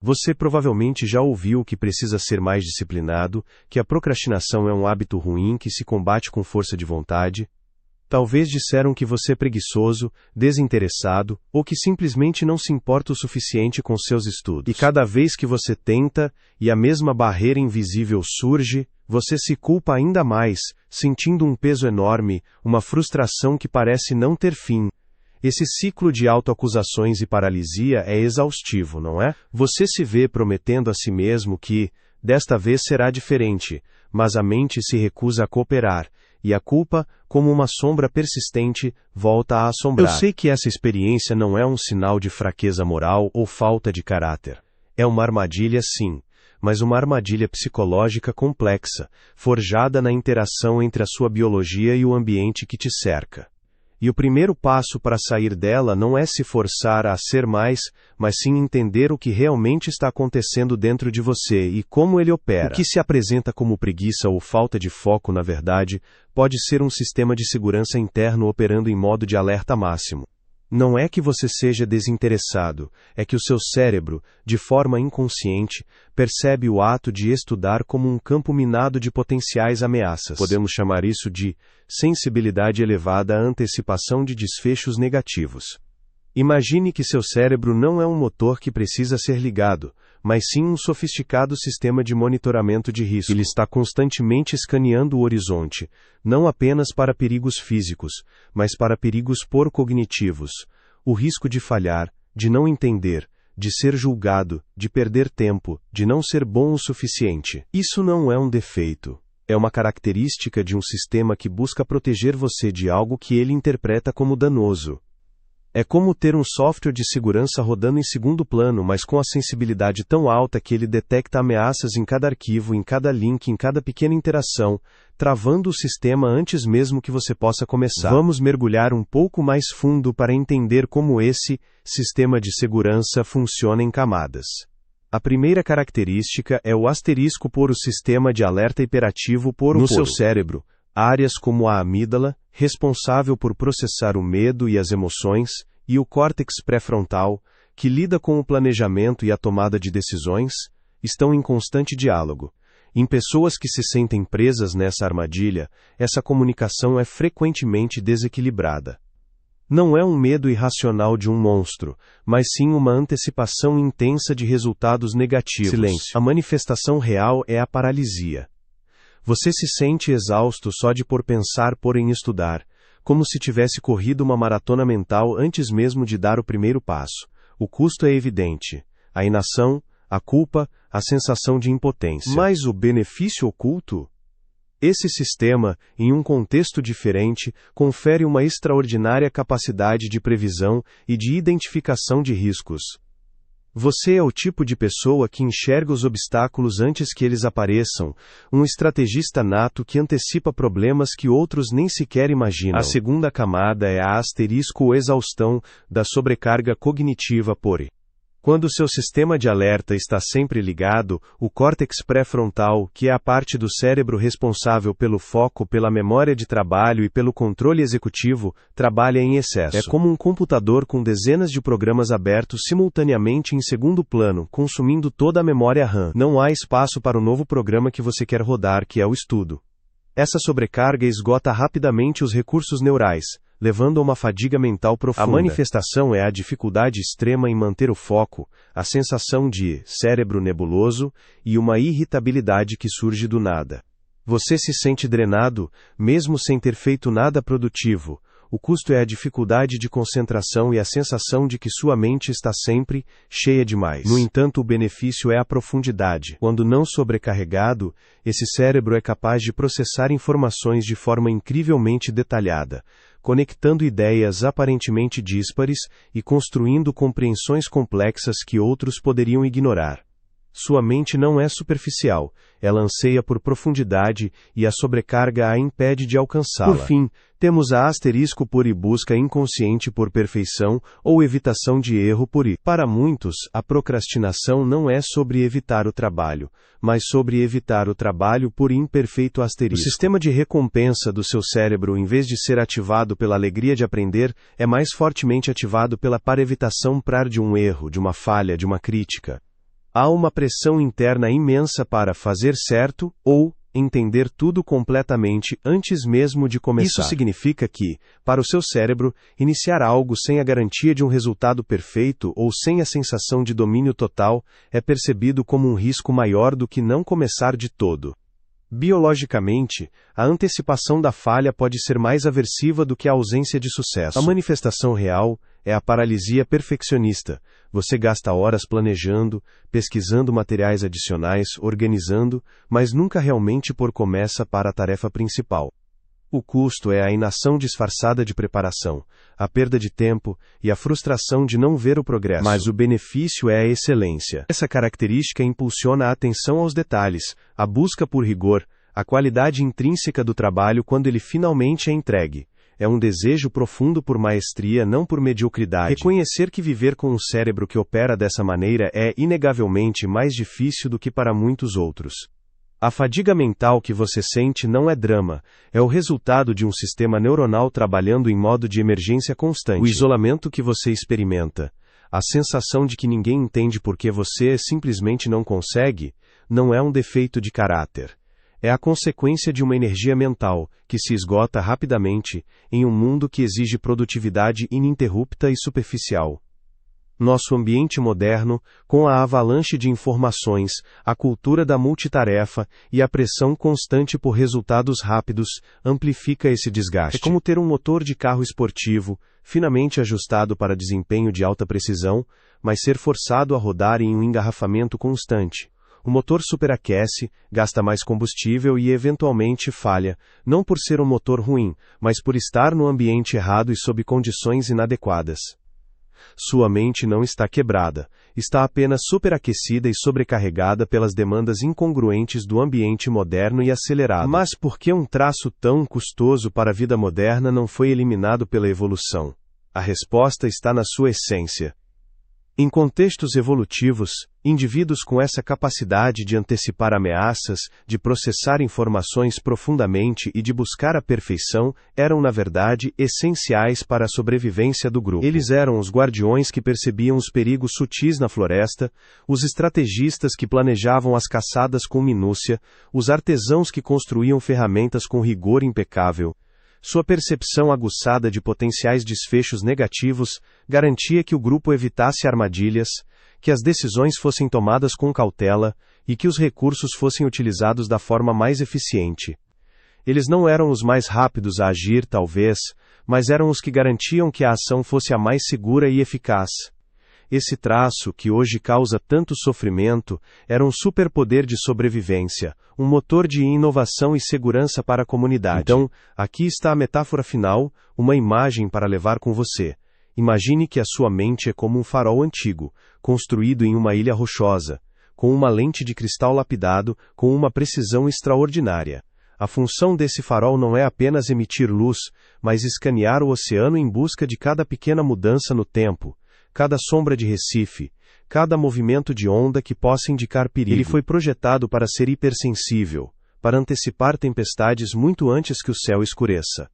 Você provavelmente já ouviu que precisa ser mais disciplinado, que a procrastinação é um hábito ruim que se combate com força de vontade. Talvez disseram que você é preguiçoso, desinteressado, ou que simplesmente não se importa o suficiente com seus estudos. E cada vez que você tenta, e a mesma barreira invisível surge, você se culpa ainda mais, sentindo um peso enorme, uma frustração que parece não ter fim. Esse ciclo de autoacusações e paralisia é exaustivo, não é? Você se vê prometendo a si mesmo que, desta vez será diferente, mas a mente se recusa a cooperar. E a culpa, como uma sombra persistente, volta a assombrar. Eu sei que essa experiência não é um sinal de fraqueza moral ou falta de caráter. É uma armadilha, sim, mas uma armadilha psicológica complexa, forjada na interação entre a sua biologia e o ambiente que te cerca. E o primeiro passo para sair dela não é se forçar a ser mais, mas sim entender o que realmente está acontecendo dentro de você e como ele opera. O que se apresenta como preguiça ou falta de foco, na verdade, pode ser um sistema de segurança interno operando em modo de alerta máximo. Não é que você seja desinteressado, é que o seu cérebro, de forma inconsciente, percebe o ato de estudar como um campo minado de potenciais ameaças. Podemos chamar isso de sensibilidade elevada à antecipação de desfechos negativos. Imagine que seu cérebro não é um motor que precisa ser ligado, mas sim um sofisticado sistema de monitoramento de risco. Ele está constantemente escaneando o horizonte, não apenas para perigos físicos, mas para perigos cognitivos. O risco de falhar, de não entender, de ser julgado, de perder tempo, de não ser bom o suficiente. Isso não é um defeito. É uma característica de um sistema que busca proteger você de algo que ele interpreta como danoso. É como ter um software de segurança rodando em segundo plano, mas com a sensibilidade tão alta que ele detecta ameaças em cada arquivo, em cada link, em cada pequena interação, travando o sistema antes mesmo que você possa começar. Vamos mergulhar um pouco mais fundo para entender como esse sistema de segurança funciona em camadas. A primeira característica é o asterisco por o sistema de alerta hiperativo no seu cérebro. Áreas como a amígdala, responsável por processar o medo e as emoções, e o córtex pré-frontal, que lida com o planejamento e a tomada de decisões, estão em constante diálogo. Em pessoas que se sentem presas nessa armadilha, essa comunicação é frequentemente desequilibrada. Não é um medo irracional de um monstro, mas sim uma antecipação intensa de resultados negativos. Silêncio. A manifestação real é a paralisia. Você se sente exausto só de pensar em estudar, como se tivesse corrido uma maratona mental antes mesmo de dar o primeiro passo. O custo é evidente. A inação, a culpa, a sensação de impotência. Mas o benefício oculto? Esse sistema, em um contexto diferente, confere uma extraordinária capacidade de previsão e de identificação de riscos. Você é o tipo de pessoa que enxerga os obstáculos antes que eles apareçam, um estrategista nato que antecipa problemas que outros nem sequer imaginam. A segunda camada é a exaustão da sobrecarga cognitiva Quando seu sistema de alerta está sempre ligado, o córtex pré-frontal, que é a parte do cérebro responsável pelo foco, pela memória de trabalho e pelo controle executivo, trabalha em excesso. É como um computador com dezenas de programas abertos simultaneamente em segundo plano, consumindo toda a memória RAM. Não há espaço para o novo programa que você quer rodar, que é o estudo. Essa sobrecarga esgota rapidamente os recursos neurais, levando a uma fadiga mental profunda. A manifestação é a dificuldade extrema em manter o foco, a sensação de cérebro nebuloso e uma irritabilidade que surge do nada. Você se sente drenado, mesmo sem ter feito nada produtivo. O custo é a dificuldade de concentração e a sensação de que sua mente está sempre cheia demais. No entanto, o benefício é a profundidade. Quando não sobrecarregado, esse cérebro é capaz de processar informações de forma incrivelmente detalhada, conectando ideias aparentemente díspares e construindo compreensões complexas que outros poderiam ignorar. Sua mente não é superficial, ela anseia por profundidade e a sobrecarga a impede de alcançá-la. Por fim, temos a asterisco por e busca inconsciente por perfeição ou evitação de erro por i. Para muitos, a procrastinação não é sobre evitar o trabalho, mas sobre evitar o trabalho por imperfeito asterisco. O sistema de recompensa do seu cérebro, em vez de ser ativado pela alegria de aprender, é mais fortemente ativado pela evitação de um erro, de uma falha, de uma crítica. Há uma pressão interna imensa para fazer certo, ou entender tudo completamente antes mesmo de começar. Isso significa que, para o seu cérebro, iniciar algo sem a garantia de um resultado perfeito ou sem a sensação de domínio total é percebido como um risco maior do que não começar de todo. Biologicamente, a antecipação da falha pode ser mais aversiva do que a ausência de sucesso. A manifestação real é a paralisia perfeccionista. Você gasta horas planejando, pesquisando materiais adicionais, organizando, mas nunca realmente começa para a tarefa principal. O custo é a inação disfarçada de preparação, a perda de tempo e a frustração de não ver o progresso. Mas o benefício é a excelência. Essa característica impulsiona a atenção aos detalhes, a busca por rigor, a qualidade intrínseca do trabalho quando ele finalmente é entregue. É um desejo profundo por maestria, não por mediocridade. Reconhecer que viver com um cérebro que opera dessa maneira é, inegavelmente, mais difícil do que para muitos outros. A fadiga mental que você sente não é drama, é o resultado de um sistema neuronal trabalhando em modo de emergência constante. O isolamento que você experimenta, a sensação de que ninguém entende porque você simplesmente não consegue, não é um defeito de caráter. É a consequência de uma energia mental, que se esgota rapidamente, em um mundo que exige produtividade ininterrupta e superficial. Nosso ambiente moderno, com a avalanche de informações, a cultura da multitarefa e a pressão constante por resultados rápidos, amplifica esse desgaste. É como ter um motor de carro esportivo, finamente ajustado para desempenho de alta precisão, mas ser forçado a rodar em um engarrafamento constante. O motor superaquece, gasta mais combustível e eventualmente falha, não por ser um motor ruim, mas por estar no ambiente errado e sob condições inadequadas. Sua mente não está quebrada, está apenas superaquecida e sobrecarregada pelas demandas incongruentes do ambiente moderno e acelerado. Mas por que um traço tão custoso para a vida moderna não foi eliminado pela evolução? A resposta está na sua essência. Em contextos evolutivos, indivíduos com essa capacidade de antecipar ameaças, de processar informações profundamente e de buscar a perfeição, eram na verdade essenciais para a sobrevivência do grupo. Eles eram os guardiões que percebiam os perigos sutis na floresta, os estrategistas que planejavam as caçadas com minúcia, os artesãos que construíam ferramentas com rigor impecável. Sua percepção aguçada de potenciais desfechos negativos garantia que o grupo evitasse armadilhas, que as decisões fossem tomadas com cautela e que os recursos fossem utilizados da forma mais eficiente. Eles não eram os mais rápidos a agir, talvez, mas eram os que garantiam que a ação fosse a mais segura e eficaz. Esse traço, que hoje causa tanto sofrimento, era um superpoder de sobrevivência, um motor de inovação e segurança para a comunidade. Então, aqui está a metáfora final, uma imagem para levar com você. Imagine que a sua mente é como um farol antigo, construído em uma ilha rochosa, com uma lente de cristal lapidado, com uma precisão extraordinária. A função desse farol não é apenas emitir luz, mas escanear o oceano em busca de cada pequena mudança no tempo, cada sombra de recife, cada movimento de onda que possa indicar perigo. Ele foi projetado para ser hipersensível, para antecipar tempestades muito antes que o céu escureça.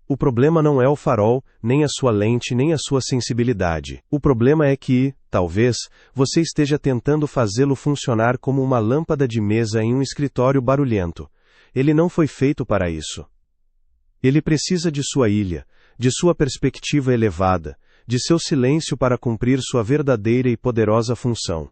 O problema não é o farol, nem a sua lente, nem a sua sensibilidade. O problema é que, talvez, você esteja tentando fazê-lo funcionar como uma lâmpada de mesa em um escritório barulhento. Ele não foi feito para isso. Ele precisa de sua ilha, de sua perspectiva elevada, de seu silêncio para cumprir sua verdadeira e poderosa função.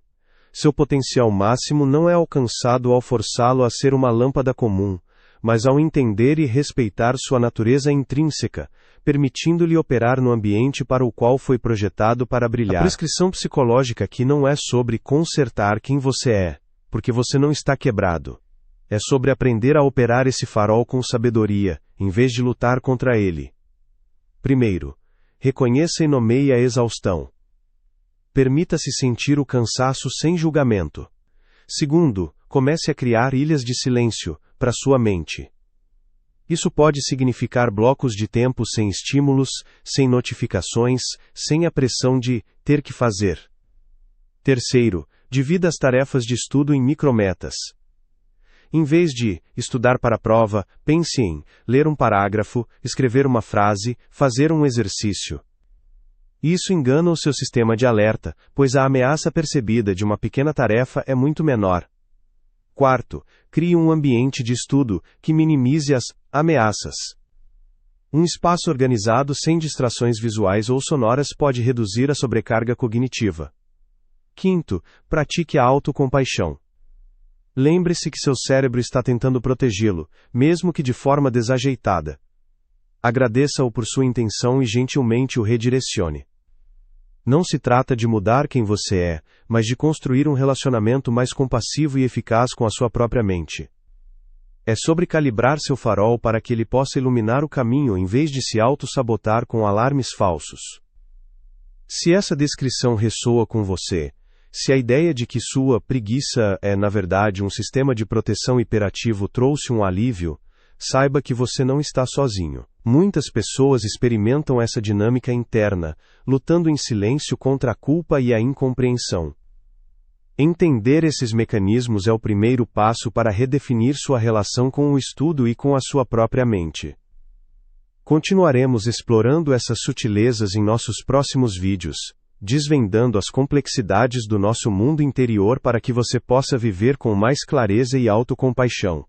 Seu potencial máximo não é alcançado ao forçá-lo a ser uma lâmpada comum, mas ao entender e respeitar sua natureza intrínseca, permitindo-lhe operar no ambiente para o qual foi projetado para brilhar. A prescrição psicológica aqui não é sobre consertar quem você é, porque você não está quebrado. É sobre aprender a operar esse farol com sabedoria, em vez de lutar contra ele. Primeiro, reconheça e nomeie a exaustão. Permita-se sentir o cansaço sem julgamento. Segundo, comece a criar ilhas de silêncio, para sua mente. Isso pode significar blocos de tempo sem estímulos, sem notificações, sem a pressão de ter que fazer. Terceiro, divida as tarefas de estudo em micrometas. Em vez de estudar para a prova, pense em ler um parágrafo, escrever uma frase, fazer um exercício. Isso engana o seu sistema de alerta, pois a ameaça percebida de uma pequena tarefa é muito menor. Quarto, crie um ambiente de estudo que minimize as ameaças. Um espaço organizado sem distrações visuais ou sonoras pode reduzir a sobrecarga cognitiva. Quinto, pratique a autocompaixão. Lembre-se que seu cérebro está tentando protegê-lo, mesmo que de forma desajeitada. Agradeça-o por sua intenção e gentilmente o redirecione. Não se trata de mudar quem você é, mas de construir um relacionamento mais compassivo e eficaz com a sua própria mente. É sobre calibrar seu farol para que ele possa iluminar o caminho em vez de se auto-sabotar com alarmes falsos. Se essa descrição ressoa com você, se a ideia de que sua preguiça é, na verdade, um sistema de proteção hiperativo trouxe um alívio, saiba que você não está sozinho. Muitas pessoas experimentam essa dinâmica interna, lutando em silêncio contra a culpa e a incompreensão. Entender esses mecanismos é o primeiro passo para redefinir sua relação com o estudo e com a sua própria mente. Continuaremos explorando essas sutilezas em nossos próximos vídeos, desvendando as complexidades do nosso mundo interior para que você possa viver com mais clareza e autocompaixão.